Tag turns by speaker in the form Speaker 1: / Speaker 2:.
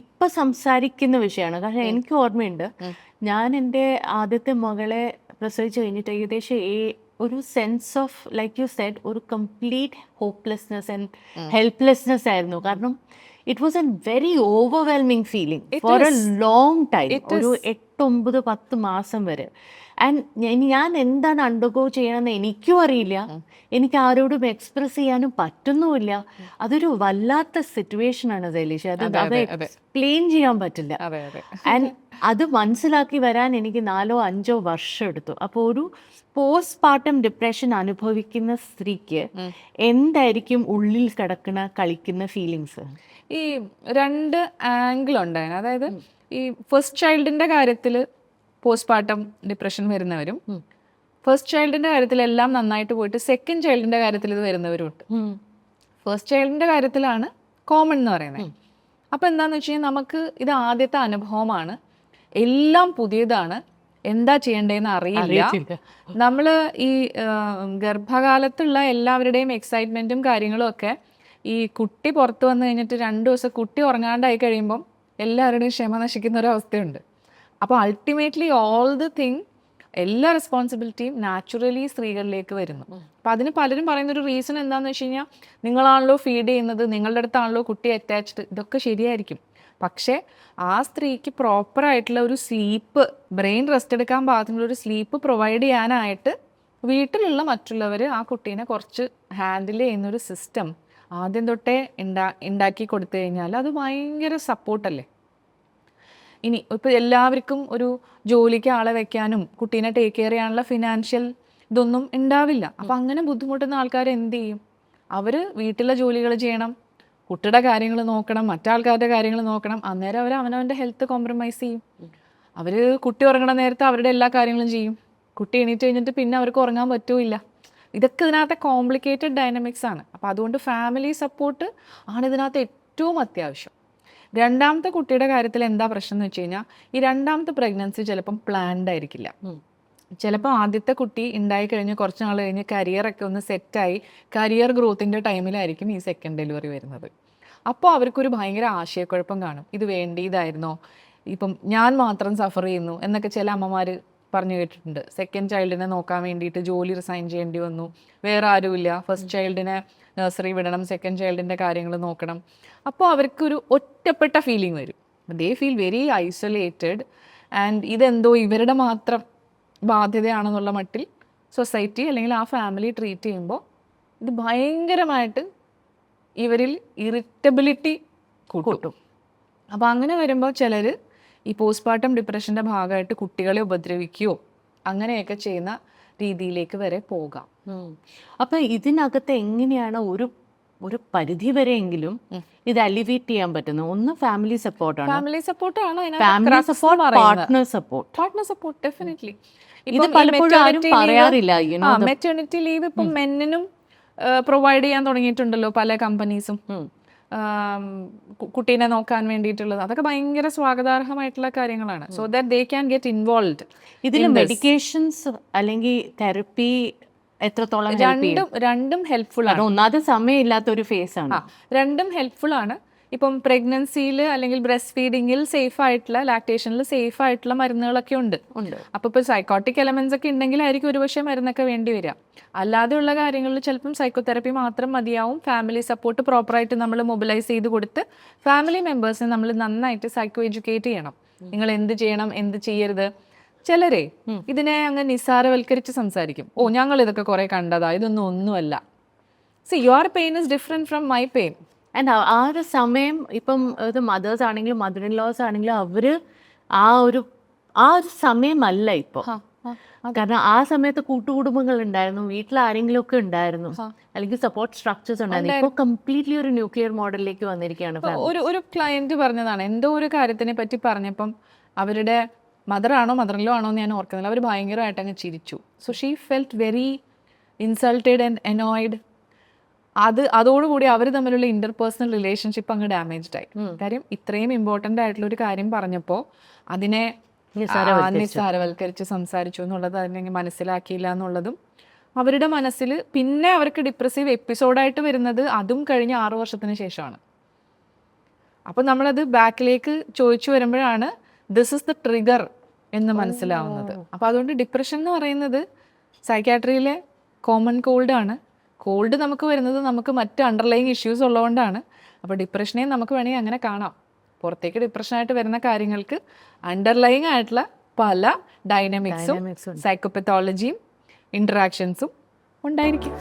Speaker 1: ഇപ്പൊ സംസാരിക്കുന്ന വിഷയമാണ്. കാരണം എനിക്ക് ഓർമ്മയുണ്ട്, ഞാൻ എൻ്റെ ആദ്യത്തെ മകളെ പ്രസവിച്ചു കഴിഞ്ഞിട്ട് ഏകദേശം ഒരു sense of like you said ഒരു കംപ്ലീറ്റ് ഹോപ്പ്ലെസ്നെസ് ആൻഡ് ഹെൽപ്ലെസ്നെസ് ആയിരുന്നു. കാരണം it was A very overwhelming feeling four A long time, ഒരു 8, 9, 10 മാസം വരെ. ആൻഡ് ഞാൻ എന്താണ് അണ്ടർഗോ ചെയ്യണമെന്ന് എനിക്കും അറിയില്ല, എനിക്ക് ആരോടും എക്സ്പ്രസ് ചെയ്യാനും പറ്റുന്നുമില്ല. അതൊരു വല്ലാത്ത സിറ്റുവേഷനാണ് ശൈലേഷ. അത് എക്സ്പ്ലെയിൻ ചെയ്യാൻ പറ്റില്ല. ആൻഡ് അത് മനസ്സിലാക്കി വരാൻ എനിക്ക് 4 5 വർഷം എടുത്തു. അപ്പോൾ ഒരു പോസ്റ്റ് പാർട്ടം ഡിപ്രഷൻ അനുഭവിക്കുന്ന സ്ത്രീക്ക് എന്തായിരിക്കും ഉള്ളിൽ കിടക്കുന്ന കളിക്കുന്ന ഫീലിങ്സ്?
Speaker 2: ഈ രണ്ട് ആംഗിൾ ഉണ്ടായിരുന്നു. അതായത് ഈ ഫസ്റ്റ് ചൈൽഡിന്റെ കാര്യത്തിൽ പോസ്റ്റ് പാർട്ടം ഡിപ്രഷൻ വരുന്നവരും, ഫസ്റ്റ് ചൈൽഡിന്റെ കാര്യത്തിൽ എല്ലാം നന്നായിട്ട് പോയിട്ട് സെക്കൻഡ് ചൈൽഡിന്റെ കാര്യത്തിൽ ഇത് വരുന്നവരും ഉണ്ട്. ഫസ്റ്റ് ചൈൽഡിന്റെ കാര്യത്തിലാണ് കോമൺ എന്ന് പറയുന്നത്. അപ്പോൾ എന്താണെന്ന് വെച്ച് കഴിഞ്ഞാൽ നമുക്ക് ഇത് ആദ്യത്തെ അനുഭവമാണ്, എല്ലാം പുതിയതാണ്, എന്താ ചെയ്യേണ്ടതെന്ന് അറിയില്ല. നമ്മൾ ഈ ഗർഭകാലത്തുള്ള എല്ലാവരുടെയും എക്സൈറ്റ്മെൻറ്റും കാര്യങ്ങളും ഒക്കെ ഈ കുട്ടി പുറത്ത് വന്നു കഴിഞ്ഞിട്ട് 2 ദിവസം കുട്ടി ഉറങ്ങാണ്ടായി കഴിയുമ്പം എല്ലാവരുടെയും ക്ഷമ നശിക്കുന്ന ഒരു അവസ്ഥയുണ്ട്. അപ്പോൾ അൾട്ടിമേറ്റ്ലി ഓൾ ദ തിങ്, എല്ലാ റെസ്പോൺസിബിലിറ്റിയും നാച്ചുറലി സ്ത്രീകളിലേക്ക് വരുന്നു. അപ്പം അതിന് പലരും പറയുന്നൊരു റീസൺ എന്താണെന്ന് വെച്ച് കഴിഞ്ഞാൽ, നിങ്ങളാണല്ലോ ഫീഡ് ചെയ്യുന്നത്, നിങ്ങളുടെ അടുത്താണല്ലോ കുട്ടി അറ്റാച്ച്ഡ്, ഇതൊക്കെ ശരിയായിരിക്കും. പക്ഷേ ആ സ്ത്രീക്ക് പ്രോപ്പറായിട്ടുള്ള ഒരു സ്ലീപ്പ്, ബ്രെയിൻ റെസ്റ്റ് എടുക്കാൻ പാകത്തിനുള്ള ഒരു സ്ലീപ്പ് പ്രൊവൈഡ് ചെയ്യാനായിട്ട് വീട്ടിലുള്ള മറ്റുള്ളവർ ആ കുട്ടീനെ കുറച്ച് ഹാൻഡിൽ ചെയ്യുന്നൊരു സിസ്റ്റം ആദ്യം തൊട്ടേ ഉണ്ടാക്കി കൊടുത്തു കഴിഞ്ഞാൽ അത് ഭയങ്കര സപ്പോർട്ടല്ലേ. ഇനി ഇപ്പോൾ എല്ലാവർക്കും ഒരു ജോലിക്ക് ആളെ വെക്കാനും കുട്ടീനെ ടേക്ക് കെയർ ചെയ്യാനുള്ള ഫിനാൻഷ്യൽ ഇതൊന്നും ഉണ്ടാവില്ല. അപ്പം അങ്ങനെ ബുദ്ധിമുട്ടുന്ന ആൾക്കാർ എന്ത് ചെയ്യും? അവർ വീട്ടിലെ ജോലികൾ ചെയ്യണം, കുട്ടിയുടെ കാര്യങ്ങൾ നോക്കണം, മറ്റാൾക്കാരുടെ കാര്യങ്ങൾ നോക്കണം. അന്നേരം അവർ അവനവൻ്റെ ഹെൽത്ത് കോംപ്രമൈസ് ചെയ്യും. അവർ കുട്ടി ഉറങ്ങണ നേരത്തെ അവരുടെ എല്ലാ കാര്യങ്ങളും ചെയ്യും. കുട്ടി എണീറ്റ് കഴിഞ്ഞിട്ട് പിന്നെ അവർക്ക് ഉറങ്ങാൻ പറ്റുമില്ല. ഇതൊക്കെ ഇതിനകത്തെ കോംപ്ലിക്കേറ്റഡ് ഡൈനമിക്സ് ആണ്. അപ്പോൾ അതുകൊണ്ട് ഫാമിലി സപ്പോർട്ട് ആണ് ഇതിനകത്ത് ഏറ്റവും അത്യാവശ്യം. രണ്ടാമത്തെ കുട്ടിയുടെ കാര്യത്തിൽ എന്താ പ്രശ്നം എന്ന് വെച്ച് കഴിഞ്ഞാൽ, ഈ രണ്ടാമത്തെ പ്രഗ്നൻസി ചിലപ്പം പ്ലാൻഡ് ആയിരിക്കില്ല. ചിലപ്പോൾ ആദ്യത്തെ കുട്ടി ഉണ്ടായി കഴിഞ്ഞ് കുറച്ച് നാൾ കഴിഞ്ഞ് കരിയറൊക്കെ ഒന്ന് സെറ്റായി കരിയർ ഗ്രോത്തിൻ്റെ ടൈമിലായിരിക്കും ഈ സെക്കൻഡ് ഡെലിവറി വരുന്നത്. അപ്പോൾ അവർക്കൊരു ഭയങ്കര ആശയക്കുഴപ്പം കാണും. ഇത് വേണ്ടിയതായിരുന്നോ, ഇപ്പം ഞാൻ മാത്രം സഫർ ചെയ്യുന്നു എന്നൊക്കെ ചില അമ്മമാർ പറഞ്ഞു കേട്ടിട്ടുണ്ട്. സെക്കൻഡ് ചൈൽഡിനെ നോക്കാൻ വേണ്ടിയിട്ട് ജോലി റിസൈൻ ചെയ്യേണ്ടി വന്നു, വേറെ ആരുമില്ല, ഫസ്റ്റ് ചൈൽഡിനെ നഴ്സറി വിടണം, സെക്കൻഡ് ചൈൽഡിൻ്റെ കാര്യങ്ങൾ നോക്കണം. അപ്പോൾ അവർക്കൊരു ഒറ്റപ്പെട്ട ഫീലിംഗ് വരും. They feel very isolated. And ഇതെന്തോ ഇവരുടെ മാത്രം ബാധ്യതയാണെന്നുള്ള മട്ടിൽ സൊസൈറ്റി അല്ലെങ്കിൽ ആ ഫാമിലി ട്രീറ്റ് ചെയ്യുമ്പോൾ ഇത് ഭയങ്കരമായിട്ട് ഇവരിൽ ഇറിറ്റബിലിറ്റി കൂട്ടും. അപ്പോൾ അങ്ങനെ വരുമ്പോൾ ചിലർ ഈ പോസ്റ്റ്മോർട്ടം ഡിപ്രഷൻ്റെ ഭാഗമായിട്ട് കുട്ടികളെ ഉപദ്രവിക്കുകയോ അങ്ങനെയൊക്കെ ചെയ്യുന്ന രീതിയിലേക്ക് വരെ പോകാം.
Speaker 1: അപ്പം ഇതിനകത്ത് എങ്ങനെയാണ് ഒരു പരിധി വരെയെങ്കിലും ഇത് അലിവേറ്റ് ചെയ്യാൻ പറ്റുന്നത്? ഒന്ന് ഫാമിലി സപ്പോർട്ടാണ്,
Speaker 2: ഫാമിലി സപ്പോർട്ടാണ്,
Speaker 1: പാർട്ട്ണർ
Speaker 2: സപ്പോർട്ട് ഡെഫിനറ്റ്ലി.
Speaker 1: ഇത് പലപ്പോഴും ആരും പറയാറില്ല.
Speaker 2: മെറ്റേണിറ്റി ലീവ് ഇപ്പം മെന്നിനും പ്രൊവൈഡ് ചെയ്യാൻ തുടങ്ങിയിട്ടുണ്ടല്ലോ പല കമ്പനീസും, കുട്ടീനെ നോക്കാൻ വേണ്ടിയിട്ടുള്ളത്. അതൊക്കെ ഭയങ്കര സ്വാഗതാർഹമായിട്ടുള്ള കാര്യങ്ങളാണ്. So that they can get involved.
Speaker 1: ഇതിൽ മെഡിക്കേഷൻസ് അല്ലെങ്കിൽ തെറപ്പി എത്രത്തോളം?
Speaker 2: രണ്ടും ഹെൽപ്ഫുൾ ആണ്.
Speaker 1: ഒന്നാമത് സമയമില്ലാത്ത ഒരു ഫേസ് ആണ്.
Speaker 2: രണ്ടും ഹെൽപ്ഫുൾ ആണ്. ഇപ്പം പ്രഗ്നൻസിയിൽ അല്ലെങ്കിൽ ബ്രസ്റ്റ് ഫീഡിങ്ങിൽ സേഫ് ആയിട്ടുള്ള, ലാക്ടേഷനിൽ സേഫ് ആയിട്ടുള്ള മരുന്നുകളൊക്കെ ഉണ്ട്. അപ്പോൾ ഇപ്പോൾ സൈക്കോട്ടിക് എലമെന്റ്സ് ഒക്കെ ഉണ്ടെങ്കിലായിരിക്കും ഒരുപക്ഷെ മരുന്നൊക്കെ വേണ്ടി വരിക. അല്ലാതെയുള്ള കാര്യങ്ങളിൽ ചിലപ്പം സൈക്കോതെറപ്പി മാത്രം മതിയാവും. ഫാമിലി സപ്പോർട്ട് പ്രോപ്പറായിട്ട് നമ്മൾ മൊബിലൈസ് ചെയ്ത് കൊടുത്ത് ഫാമിലി മെമ്പേഴ്സിനെ നമ്മൾ നന്നായിട്ട് സൈക്കോ എഡ്യൂക്കേറ്റ് ചെയ്യണം. നിങ്ങൾ എന്ത് ചെയ്യണം, എന്ത് ചെയ്യരുത്. ചിലരെ ഇതിനെ അങ്ങ് നിസ്സാരവൽക്കരിച്ച് സംസാരിക്കും. ഓ, ഞങ്ങൾ ഇതൊക്കെ കുറെ കണ്ടതാ, ഇതൊന്നും ഒന്നുമല്ല. C, your pain is different from my pain.
Speaker 1: And ആ ഒരു സമയം ഇപ്പം ഇത് മദേഴ്സ് ആണെങ്കിലും മദർ ഇൻ ലോസ് ആണെങ്കിലും അവര് ആ ഒരു സമയമല്ല ഇപ്പോൾ. കാരണം ആ സമയത്ത് കൂട്ടുകുടുംബങ്ങൾ ഉണ്ടായിരുന്നു, വീട്ടിൽ ആരെങ്കിലും ഒക്കെ ഉണ്ടായിരുന്നു, അല്ലെങ്കിൽ സപ്പോർട്ട് സ്ട്രക്ചേഴ്സ് ഉണ്ടായിരുന്നു. ഇപ്പോൾ കംപ്ലീറ്റ്ലി ഒരു ന്യൂക്ലിയർ മോഡലിലേക്ക് വന്നിരിക്കുകയാണ്.
Speaker 2: ഒരു ക്ലയന്റ് പറഞ്ഞതാണ്, എന്തോ ഒരു കാര്യത്തിനെ പറ്റി പറഞ്ഞപ്പം അവരുടെ മദറാണോ മദറിലോ ആണോ എന്ന് ഞാൻ ഓർക്കുന്നില്ല, അവർ ഭയങ്കരമായിട്ട് അങ്ങ് ചിരിച്ചു. So she felt very insulted and annoyed. അതോടുകൂടി അവർ തമ്മിലുള്ള ഇന്റർപേഴ്സണൽ റിലേഷൻഷിപ്പ് അങ്ങ് ഡാമേജ്ഡ് ആയി. കാര്യം ഇത്രയും ഇമ്പോർട്ടൻ്റ് ആയിട്ടുള്ള ഒരു കാര്യം പറഞ്ഞപ്പോൾ അതിനെ നിസ്സാരവൽക്കരിച്ച് സംസാരിച്ചു എന്നുള്ളത്, അതിനെ മനസ്സിലാക്കിയില്ല എന്നുള്ളതും അവരുടെ മനസ്സിൽ പിന്നെ അവർക്ക് ഡിപ്രസീവ് എപ്പിസോഡായിട്ട് വരുന്നത് അതും കഴിഞ്ഞ് 6 വർഷത്തിന് ശേഷമാണ്. അപ്പം നമ്മളത് ബാക്കിലേക്ക് ചോദിച്ചു വരുമ്പോഴാണ് ദിസ് ഇസ് ദ ട്രിഗർ എന്ന് മനസ്സിലാവുന്നത്. അപ്പോൾ അതുകൊണ്ട് ഡിപ്രഷൻ എന്ന് പറയുന്നത് സൈക്യാട്രിയിലെ കോമൺ കോൾഡാണ്. കോൾഡ് നമുക്ക് വരുന്നത് നമുക്ക് മറ്റ് അണ്ടർലൈങ് ഇഷ്യൂസ് ഉള്ളതുകൊണ്ടാണ്. അപ്പോൾ ഡിപ്രഷനെ നമുക്ക് വേണമെങ്കിൽ അങ്ങനെ കാണാം. പുറത്തേക്ക് ഡിപ്രഷനായിട്ട് വരുന്ന കാര്യങ്ങൾക്ക് അണ്ടർലൈങ് ആയിട്ടുള്ള പല ഡൈനാമിക്സും സൈക്കോപത്തോളജിയും ഇൻട്രാക്ഷൻസും ഉണ്ടായിരിക്കും.